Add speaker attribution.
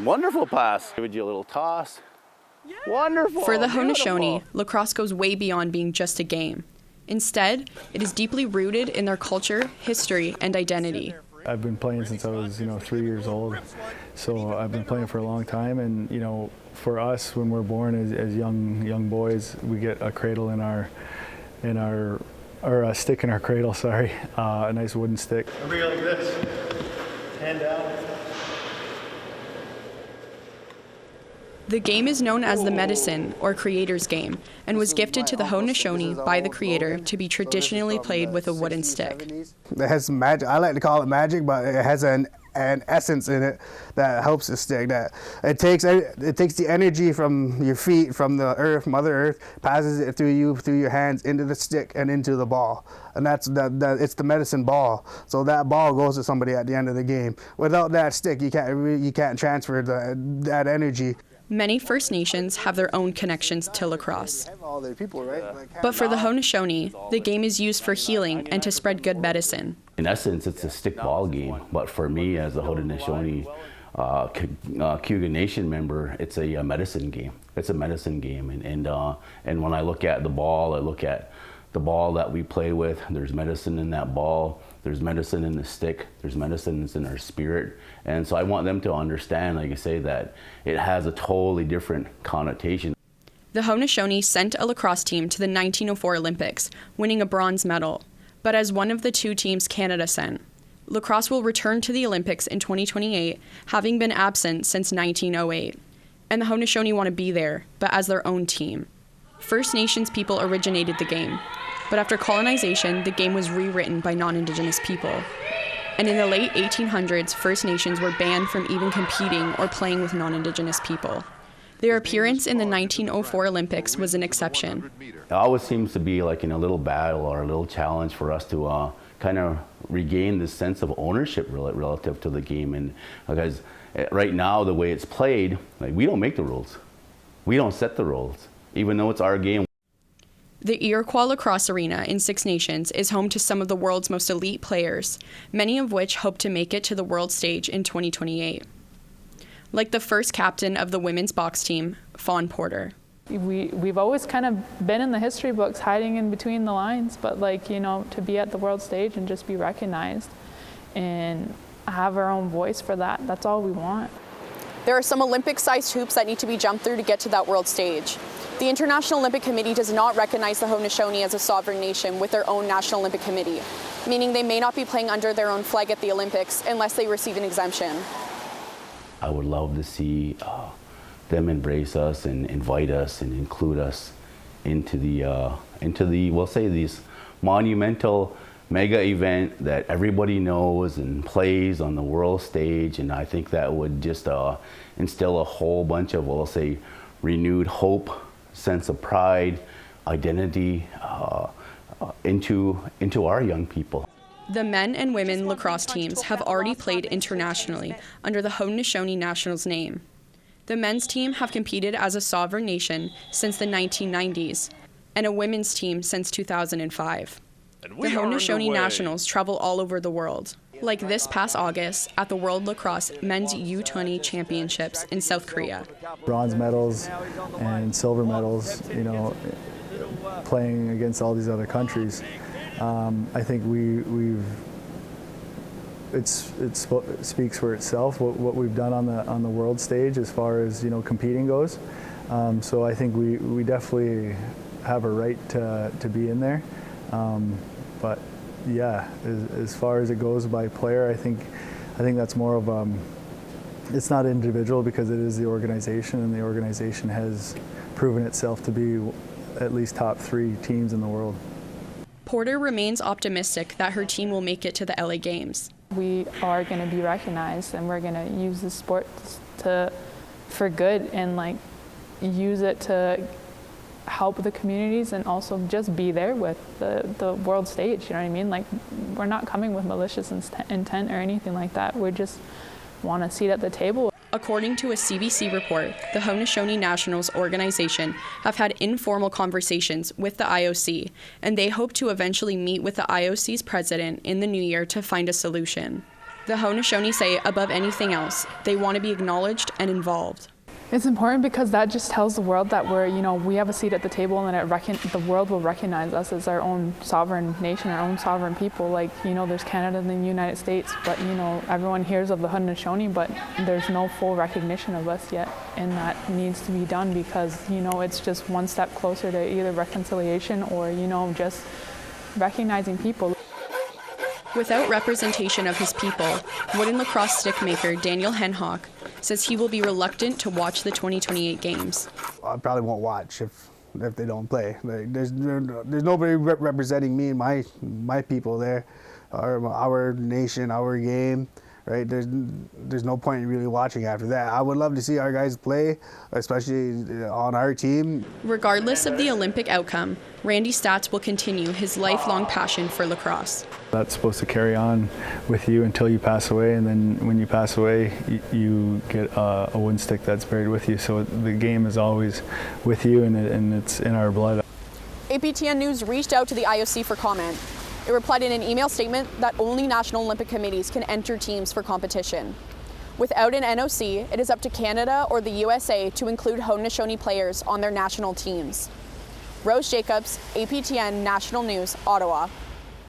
Speaker 1: Wonderful pass. Give you a little toss. Yeah. Wonderful.
Speaker 2: For the Haudenosaunee, lacrosse goes way beyond being just a game. Instead, it is deeply rooted in their culture, history, and identity.
Speaker 3: I've been playing since I was, 3 years old, so I've been playing for a long time. And for us, when we're born as young boys, we get a cradle or a stick in our cradle. Sorry, a nice wooden stick.
Speaker 4: Everybody like this, hand down.
Speaker 2: The game is known as the medicine, or creator's game, and was gifted to the Haudenosaunee by the creator to be traditionally played with a wooden stick.
Speaker 5: It has some magic. I like to call it magic, but it has an essence in it that helps the stick. That it takes the energy from your feet, from the earth, Mother Earth, passes it through your hands into the stick and into the ball, and it's the medicine ball. So that ball goes to somebody at the end of the game. Without that stick, you can't transfer that energy.
Speaker 2: Many First Nations have their own connections to lacrosse. But for the Haudenosaunee, the game is used for healing and to spread good medicine.
Speaker 1: In essence, it's a stick ball game, but for me as a Haudenosaunee Cayuga Nation member, it's a medicine game. It's a medicine game, and when I look at the ball, I look at the ball that we play with. There's medicine in that ball. There's medicine in the stick. There's medicine in our spirit. And so I want them to understand, like I say, that it has a totally different connotation.
Speaker 2: The Haudenosaunee sent a lacrosse team to the 1904 Olympics, winning a bronze medal, but as one of the 2 teams Canada sent. Lacrosse will return to the Olympics in 2028, having been absent since 1908. And the Haudenosaunee want to be there, but as their own team. First Nations people originated the game, but after colonization, the game was rewritten by non-Indigenous people. And in the late 1800s, First Nations were banned from even competing or playing with non-Indigenous people. Their appearance in the 1904 Olympics was an exception.
Speaker 1: It always seems to be like in a little battle or a little challenge for us to kind of regain this sense of ownership relative to the game. And because right now, the way it's played, like, we don't make the rules. We don't set the rules, even though it's our game.
Speaker 2: The Iroquois Lacrosse Arena in Six Nations is home to some of the world's most elite players, many of which hope to make it to the world stage in 2028. Like the first captain of the women's box team, Fawn Porter.
Speaker 6: We've always kind of been in the history books, hiding in between the lines, but to be at the world stage and just be recognized and have our own voice for that, that's all we want.
Speaker 7: There are some Olympic-sized hoops that need to be jumped through to get to that world stage. The International Olympic Committee does not recognize the Haudenosaunee as a sovereign nation with their own National Olympic Committee, meaning they may not be playing under their own flag at the Olympics unless they receive an exemption.
Speaker 1: I would love to see them embrace us and invite us and include us into the we'll say, these monumental mega event that everybody knows and plays on the world stage. And I think that would just instill a whole bunch of, we'll say, renewed hope, sense of pride, identity into our young people.
Speaker 2: The men and women lacrosse teams have already played internationally under the Haudenosaunee Nationals name. The men's team have competed as a sovereign nation since the 1990s, and a women's team since 2005. The Haudenosaunee Nationals travel all over the world, like this past August at the World Lacrosse Men's U20 Championships in South Korea.
Speaker 3: Bronze medals and silver medals, playing against all these other countries. I think it speaks for itself what we've done on the world stage as far as competing goes. So I think we definitely have a right to be in there. But yeah, as far as it goes by player, I think that's more of it's not individual because it is the organization, and the organization has proven itself to be at least top 3 teams in the world.
Speaker 2: Porter remains optimistic that her team will make it to the LA Games.
Speaker 6: We are going to be recognized, and we're going to use the sport for good and use it to help the communities and also just be there with the world stage, you know what I mean? We're not coming with malicious intent or anything like that. We just want a seat at the table.
Speaker 2: According to a CBC report, the Haudenosaunee Nationals organization have had informal conversations with the IOC, and they hope to eventually meet with the IOC's president in the new year to find a solution. The Haudenosaunee say, above anything else, they want to be acknowledged and involved.
Speaker 6: It's important because that just tells the world that we have a seat at the table, and the world will recognize us as our own sovereign nation, our own sovereign people. Like, there's Canada and the United States, but, everyone hears of the Haudenosaunee, but there's no full recognition of us yet. And that needs to be done because, it's just one step closer to either reconciliation or, just recognizing people.
Speaker 2: Without representation of his people, wooden lacrosse stick maker Daniel Henhock says he will be reluctant to watch the 2028 games.
Speaker 5: I probably won't watch if they don't play. Like, there's nobody representing me and my people there, our nation, our game. Right? There's no point in really watching after that. I would love to see our guys play, especially on our team.
Speaker 2: Regardless of the Olympic outcome, Randy Stats will continue his lifelong passion for lacrosse.
Speaker 3: That's supposed to carry on with you until you pass away, and then when you pass away, you get a wooden stick that's buried with you. So the game is always with you, and it's in our blood.
Speaker 7: APTN News reached out to the IOC for comment. It replied in an email statement that only National Olympic Committees can enter teams for competition. Without an NOC, it is up to Canada or the USA to include Haudenosaunee players on their national teams. Rose Jacobs, APTN National News, Ottawa.